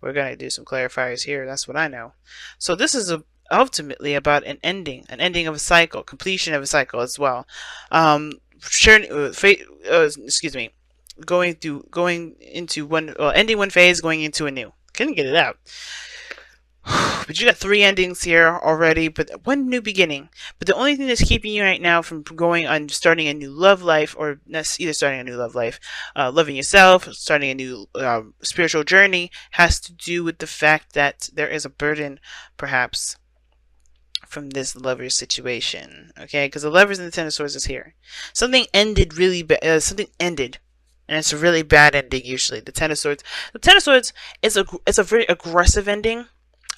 we're going to do some clarifiers here. That's what I know. So this is ultimately about an ending of a cycle, completion of a cycle as well. Excuse me, going into one, well, ending one phase, going into a new. Couldn't get it out. But you got 3 endings here already, but one new beginning. But the only thing that's keeping you right now from going on starting a new love life, or either starting a new love life, loving yourself, starting a new spiritual journey, has to do with the fact that there is a burden, perhaps, from this lover situation. Okay, because the Lovers and the Ten of Swords is here. Something ended really bad. Something ended. And it's a really bad ending usually. The Ten of Swords. The Ten of Swords is a very aggressive ending.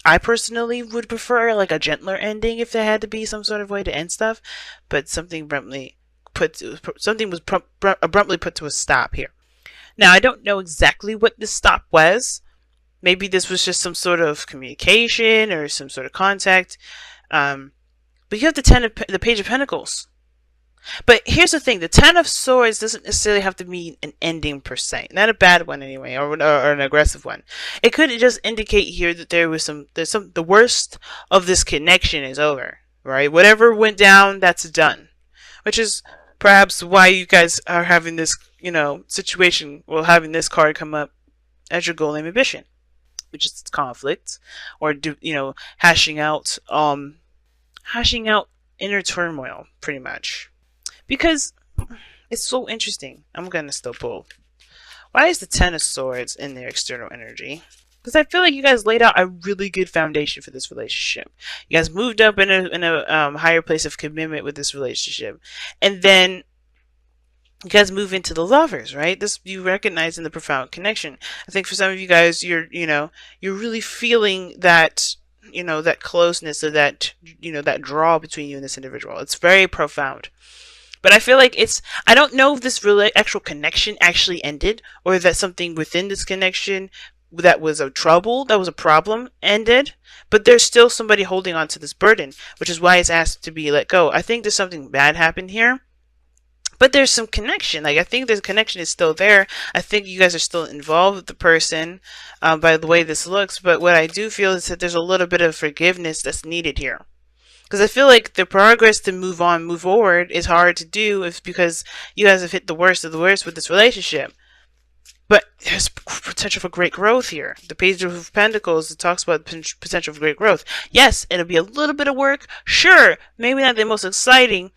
I personally would prefer like a gentler ending if there had to be some sort of way to end stuff, but something was abruptly put to a stop here. Now I don't know exactly what this stop was. Maybe this was just some sort of communication or some sort of contact. But you have the Page of Pentacles. But here's the thing, the Ten of Swords doesn't necessarily have to mean an ending per se. Not a bad one anyway, or an aggressive one. It could just indicate here that the worst of this connection is over, right? Whatever went down, that's done. Which is perhaps why you guys are having this, situation, well, having this card come up as your goal and ambition. Which is conflict, or, hashing out inner turmoil, pretty much. Because it's so interesting. I'm going to still pull. Why is the Ten of Swords in their external energy? Because I feel like you guys laid out a really good foundation for this relationship. You guys moved up in a higher place of commitment with this relationship. And then you guys move into the Lovers, right? This you recognize in the profound connection. I think for some of you guys, you're really feeling that, that closeness, or that, that draw between you and this individual. It's very profound. But I feel like I don't know if this actual connection actually ended, or that something within this connection that was a problem ended. But there's still somebody holding on to this burden, which is why it's asked to be let go. I think there's something bad happened here. But there's some connection. Like, I think the connection is still there. I think you guys are still involved with the person by the way this looks. But what I do feel is that there's a little bit of forgiveness that's needed here. Because I feel like the progress to move forward is hard to do because you guys have hit the worst of the worst with this relationship. But there's potential for great growth here. The Page of Pentacles, it talks about potential for great growth. Yes, it'll be a little bit of work. Sure, maybe not the most exciting,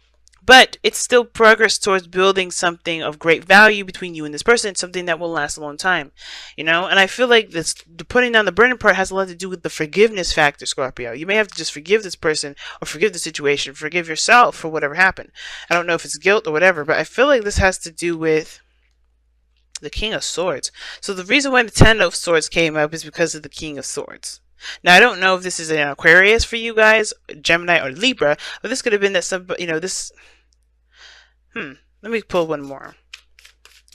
but it's still progress towards building something of great value between you and this person, something that will last a long time, And I feel like the putting down the burden part has a lot to do with the forgiveness factor, Scorpio. You may have to just forgive this person, or forgive the situation, forgive yourself for whatever happened. I don't know if it's guilt or whatever, but I feel like this has to do with the King of Swords. So the reason why the Ten of Swords came up is because of the King of Swords. Now, I don't know if this is an Aquarius for you guys, Gemini, or Libra, but this could have been that let me pull one more.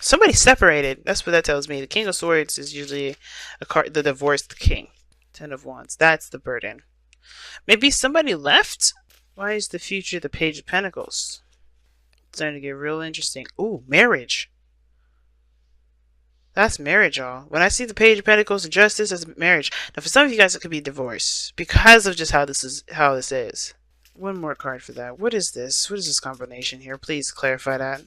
Somebody separated. That's what that tells me. The King of Swords is usually a card, the divorced king. Ten of Wands. That's the burden. Maybe somebody left? Why is the future the Page of Pentacles? It's starting to get real interesting. Ooh, marriage. That's marriage, y'all. When I see the Page of Pentacles and Justice, that's marriage. Now, for some of you guys, it could be divorce because of just how this is. One more card for that. What is this? What is this combination here? Please clarify that.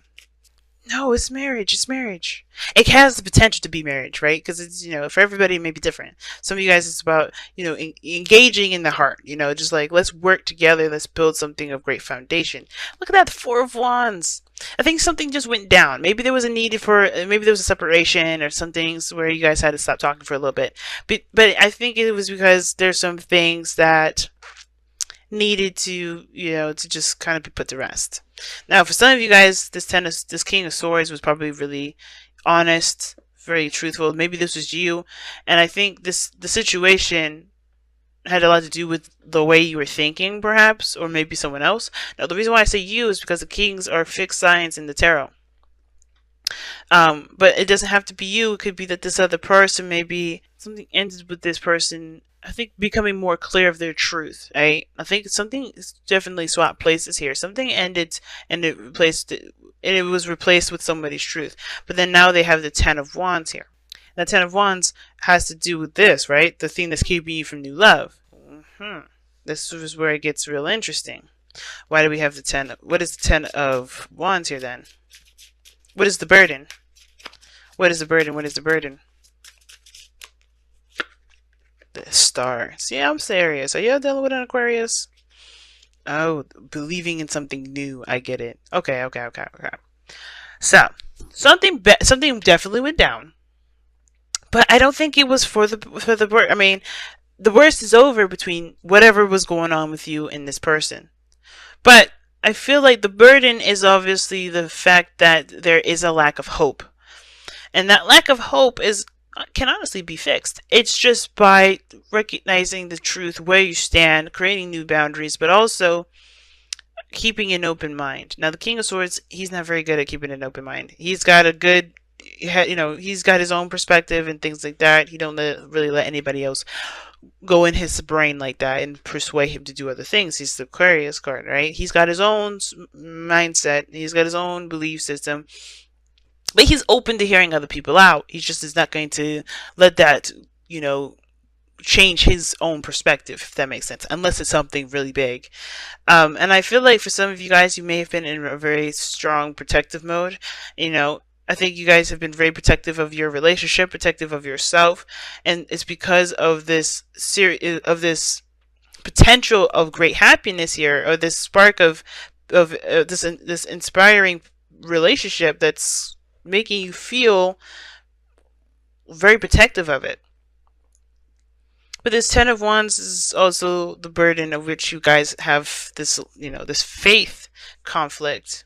No, it's marriage. It's marriage. It has the potential to be marriage, right? Because it's, for everybody, it may be different. Some of you guys, it's about, engaging in the heart. Just like, let's work together. Let's build something of great foundation. Look at that, the Four of Wands. I think something just went down. Maybe there was a need maybe there was a separation or some things where you guys had to stop talking for a little bit. But I think it was because there's some things that needed to, to just kind of be put to rest. Now, for some of you guys, this King of Swords was probably really honest, very truthful. Maybe this was you, and I think the situation had a lot to do with the way you were thinking, perhaps, or maybe someone else. Now, the reason why I say you is because the kings are fixed signs in the tarot. But it doesn't have to be you. It could be that this other person, maybe something ended with this person, I think, becoming more clear of their truth, right? I think something definitely swapped places here. Something ended and it was replaced with somebody's truth. But then now they have the Ten of Wands here. That Ten of Wands has to do with this, right? The thing that's keeping you from new love. This is where it gets real interesting. Why do we have the 10? What is the 10 of Wands here then? What is the burden? What is the burden? What is the burden? The Star. See, I'm serious. Are you dealing with an Aquarius? Oh, believing in something new. I get it. Okay. So, something definitely went down. But I don't think it was for the worst. I mean, the worst is over between whatever was going on with you and this person. But I feel like the burden is obviously the fact that there is a lack of hope. And that lack of hope can honestly be fixed. It's just by recognizing the truth, where you stand, creating new boundaries, but also keeping an open mind. Now, the King of Swords, he's not very good at keeping an open mind. He's got a good, he's got his own perspective and things like that. He don't really let anybody else go in his brain like that and persuade him to do other things. He's the Aquarius card, right? He's got his own mindset. He's got his own belief system. But he's open to hearing other people out. He just is not going to let that, change his own perspective, if that makes sense, unless it's something really big. And I feel like for some of you guys, you may have been in a very strong protective mode. I think you guys have been very protective of your relationship, protective of yourself, and it's because of this potential of great happiness here, or this spark of this inspiring relationship that's making you feel very protective of it. But this Ten of Wands is also the burden of which you guys have this, this faith conflict,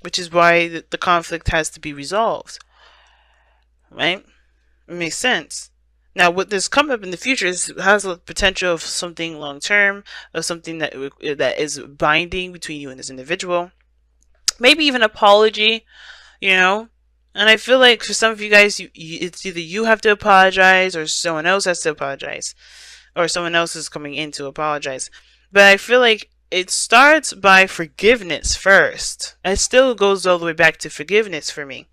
which is why the conflict has to be resolved, right? It makes sense. Now, what this come up in the future has the potential of something long term, of something that is binding between you and this individual, maybe even apology. And I feel like for some of you guys, it's either you have to apologize or someone else has to apologize, or someone else is coming in to apologize. But I feel like it starts by forgiveness first. It still goes all the way back to forgiveness for me.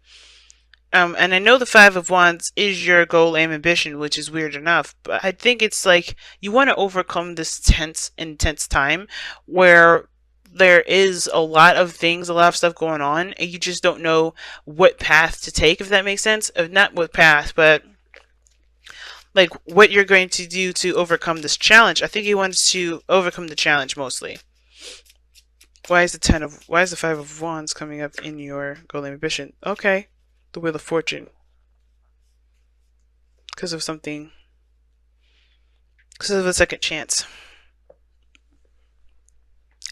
And I know the Five of Wands is your goal and ambition, which is weird enough, but I think it's like you want to overcome this intense time where there is a lot of stuff going on, and you just don't know what path to take, if that makes sense. Not what path, but like what you're going to do to overcome this challenge. I think he wants to overcome the challenge mostly. Why is the Five of Wands coming up in your goal and ambition? Okay, the Wheel of Fortune. Because of a second chance.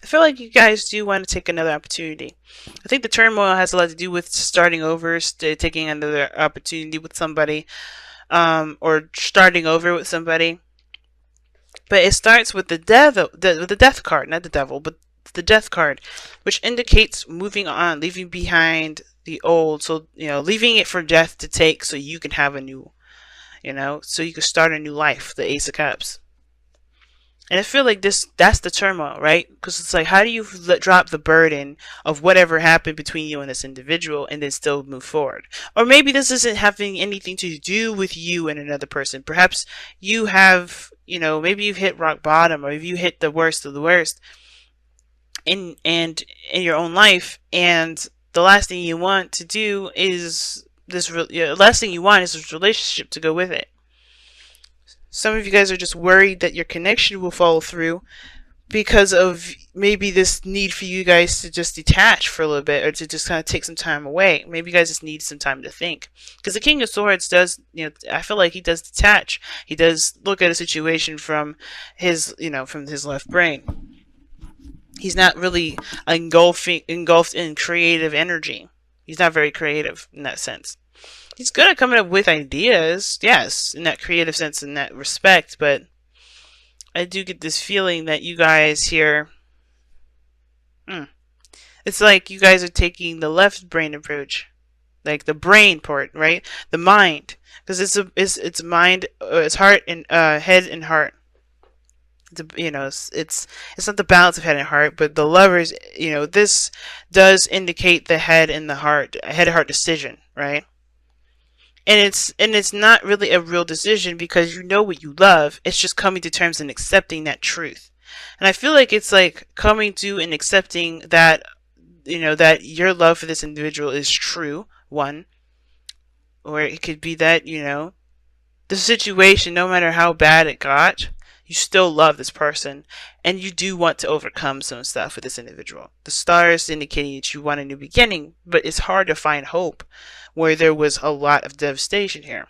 I feel like you guys do want to take another opportunity. I think the turmoil has a lot to do with starting over, taking another opportunity with somebody, or starting over with somebody. But it starts with the death card, not the devil, but the death card, which indicates moving on, leaving behind the old. So, leaving it for death to take so you can have a new, so you can start a new life, the Ace of Cups. And I feel like that's the turmoil, right? Because it's like, how do you drop the burden of whatever happened between you and this individual and then still move forward? Or maybe this isn't having anything to do with you and another person. Perhaps you have, maybe you've hit rock bottom, or if you hit the worst of the worst in your own life, and the last thing you want to do is this relationship to go with it. Some of you guys are just worried that your connection will fall through because of maybe this need for you guys to just detach for a little bit, or to just kind of take some time away. Maybe you guys just need some time to think. Because the King of Swords does, I feel like he does detach. He does look at a situation from his, from his left brain. He's not really engulfed in creative energy. He's not very creative in that sense. He's good at coming up with ideas, yes, in that creative sense, in that respect, but I do get this feeling that you guys here, it's like you guys are taking the left brain approach, like the brain part, right? The mind, because it's mind, it's heart and head and heart. It's not the balance of head and heart, but the lovers, this does indicate the head and the heart, head-heart decision, right? And it's not really a real decision because you know what you love. It's just coming to terms and accepting that truth. And I feel like it's like coming to and accepting that, that your love for this individual is true, one. Or it could be that, the situation, no matter how bad it got, you still love this person and you do want to overcome some stuff with this individual. The stars indicating that you want a new beginning, but it's hard to find hope where there was a lot of devastation here.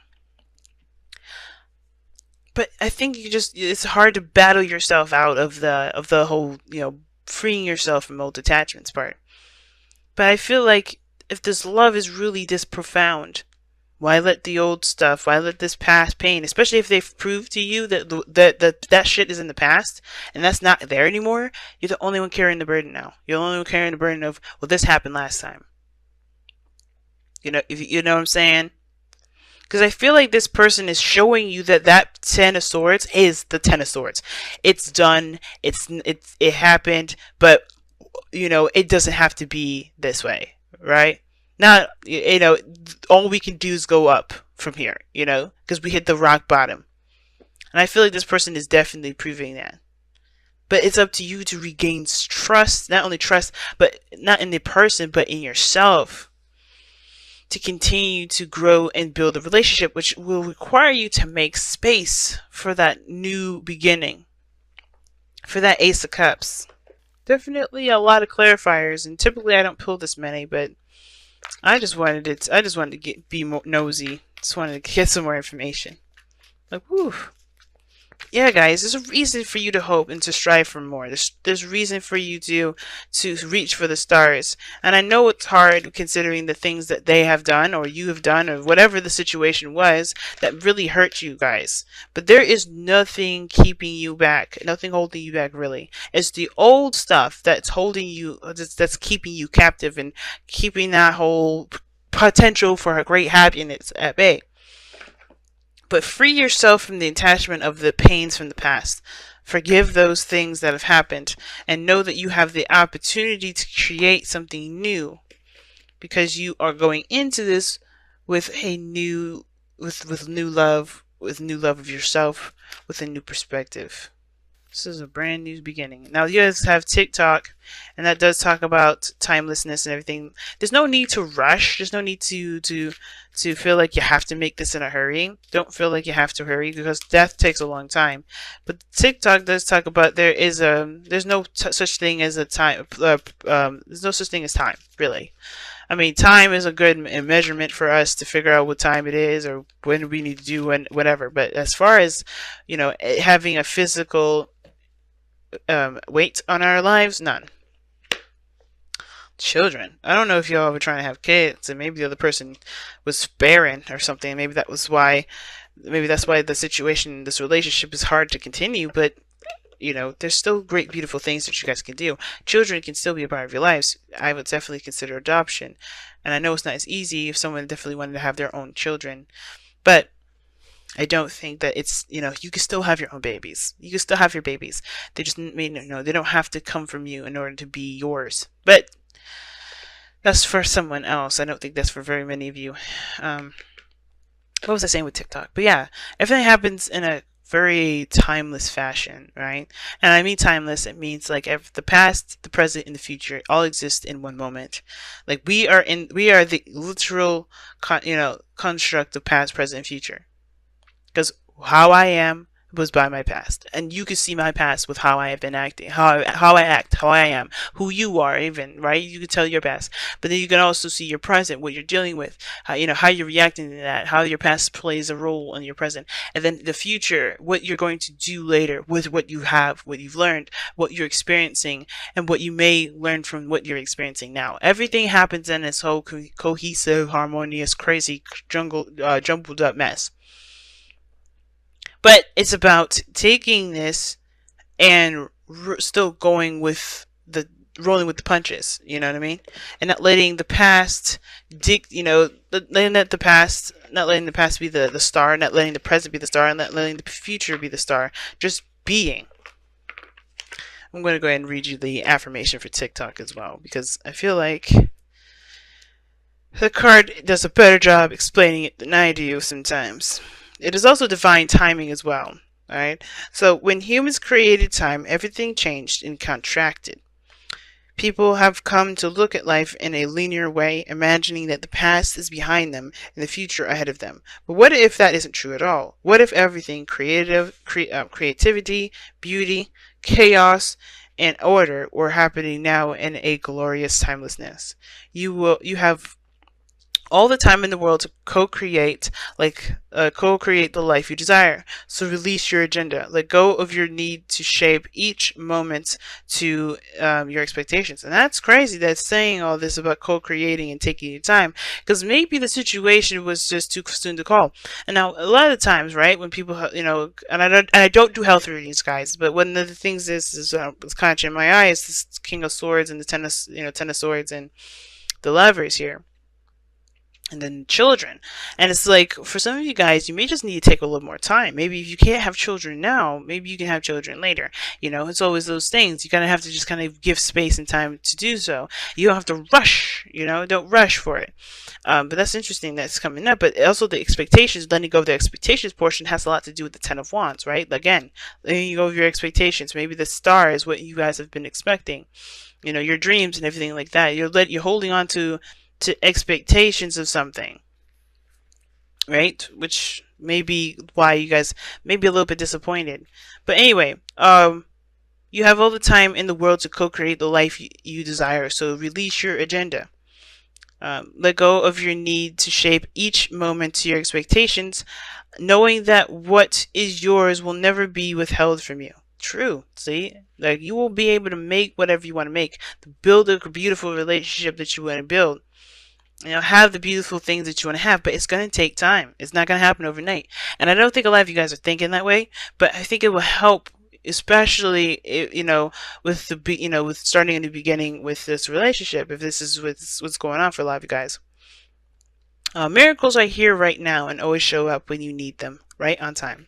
But I think it's hard to battle yourself out of the whole, freeing yourself from old attachments part. But I feel like if this love is really this profound, why let the old stuff, why let this past pain, especially if they've proved to you that shit is in the past and that's not there anymore, you're the only one carrying the burden now. You're the only one carrying the burden of, well, this happened last time. You know what I'm saying? Because I feel like this person is showing you that Ten of Swords is the Ten of Swords. It's done. It happened, but it doesn't have to be this way, right? Not, all we can do is go up from here, because we hit the rock bottom. And I feel like this person is definitely proving that. But it's up to you to regain trust, not only trust, but not in the person, but in yourself, to continue to grow and build a relationship, which will require you to make space for that new beginning, for that Ace of Cups. Definitely a lot of clarifiers, and typically I don't pull this many, but I just wanted to be more nosy. Just wanted to get some more information. Like, whew. Yeah, guys, there's a reason for you to hope and to strive for more. There's reason for you to reach for the stars. And I know it's hard considering the things that they have done or you have done or whatever the situation was that really hurt you guys. But there is nothing keeping you back, nothing holding you back really. It's the old stuff that's holding you, that's keeping you captive and keeping that whole potential for a great happiness at bay. But free yourself from the attachment of the pains from the past. Forgive those things that have happened and know that you have the opportunity to create something new, because you are going into this with a new new love of yourself, with a new perspective. This is a brand new beginning. Now you guys have TikTok, and that does talk about timelessness and everything. There's no need to rush. There's no need to feel like you have to make this in a hurry. Don't feel like you have to hurry, because death takes a long time. But TikTok does talk about there's no such thing as a time. There's no such thing as time, really. I mean, time is a good measurement for us to figure out what time it is or when we need to do whatever. But as far as having a physical weight on our lives, none. Children. I don't know if y'all were trying to have kids and maybe the other person was barren or something. Maybe that's why the situation, this relationship is hard to continue, but there's still great, beautiful things that you guys can do. Children can still be a part of your lives. I would definitely consider adoption. And I know it's not as easy if someone definitely wanted to have their own children, but I don't think that it's, you can still have your own babies. You can still have your babies. They just they don't have to come from you in order to be yours. But that's for someone else. I don't think that's for very many of you. What was I saying with TikTok? But yeah, everything happens in a very timeless fashion, right? And I mean timeless, it means like the past, the present, and the future all exist in one moment. Like we are the literal construct of past, present, and future. Because how I am was by my past, and you can see my past with how I have been acting, how I act, how I am, who you are, even, right? You can tell your past, but then you can also see your present, what you're dealing with, how you're reacting to that, how your past plays a role in your present, and then the future, what you're going to do later with what you have, what you've learned, what you're experiencing, and what you may learn from what you're experiencing now. Everything happens in this whole cohesive, harmonious, crazy, jumbled up mess. But it's about taking this and still going with rolling with the punches. You know what I mean? And not letting the past not letting the past be the star, not letting the present be the star, and not letting the future be the star. Just being. I'm going to go ahead and read you the affirmation for TikTok as well, because I feel like The card does a better job explaining it than I do sometimes. It is also divine timing as well. Alright? So when humans created time, everything changed and contracted. People have come to look at life in a linear way, imagining that the past is behind them and the future ahead of them. But what if that isn't true at all? What if everything creativity, beauty, chaos, and order were happening now in a glorious timelessness? You have all the time in the world to co-create, co-create the life you desire. So release your agenda. Let go of your need to shape each moment to your expectations. And that's crazy that's saying all this about co-creating and taking your time, because maybe the situation was just too soon to call. And now a lot of the times, right, when people, and I don't do health readings, guys, but one of the things is catching my eye is this King of Swords and the Ten of Swords and the Lovers here, and then children. And it's like, for some of you guys, you may just need to take a little more time. Maybe if you can't have children now, maybe you can have children later. It's always those things. You gotta have to just kind of give space and time to do so. You don't have to rush, don't rush for it. But that's interesting that's coming up. But also the expectations, letting go of the expectations portion has a lot to do with the Ten of Wands, right? Again, letting go of your expectations. Maybe the star is what you guys have been expecting. Your dreams and everything like that. You're holding on to expectations of something, right? Which may be why you guys may be a little bit disappointed. But anyway, you have all the time in the world to co-create the life you desire. So release your agenda. Let go of your need to shape each moment to your expectations, knowing that what is yours will never be withheld from you. True. See, like, you will be able to make whatever you want to make, to build a beautiful relationship that you want to build, have the beautiful things that you want to have, but it's going to take time. It's not going to happen overnight. And I don't think a lot of you guys are thinking that way, but I think it will help, especially, with with starting in the beginning with this relationship, if this is what's going on for a lot of you guys. Miracles are here right now and always show up when you need them, right on time.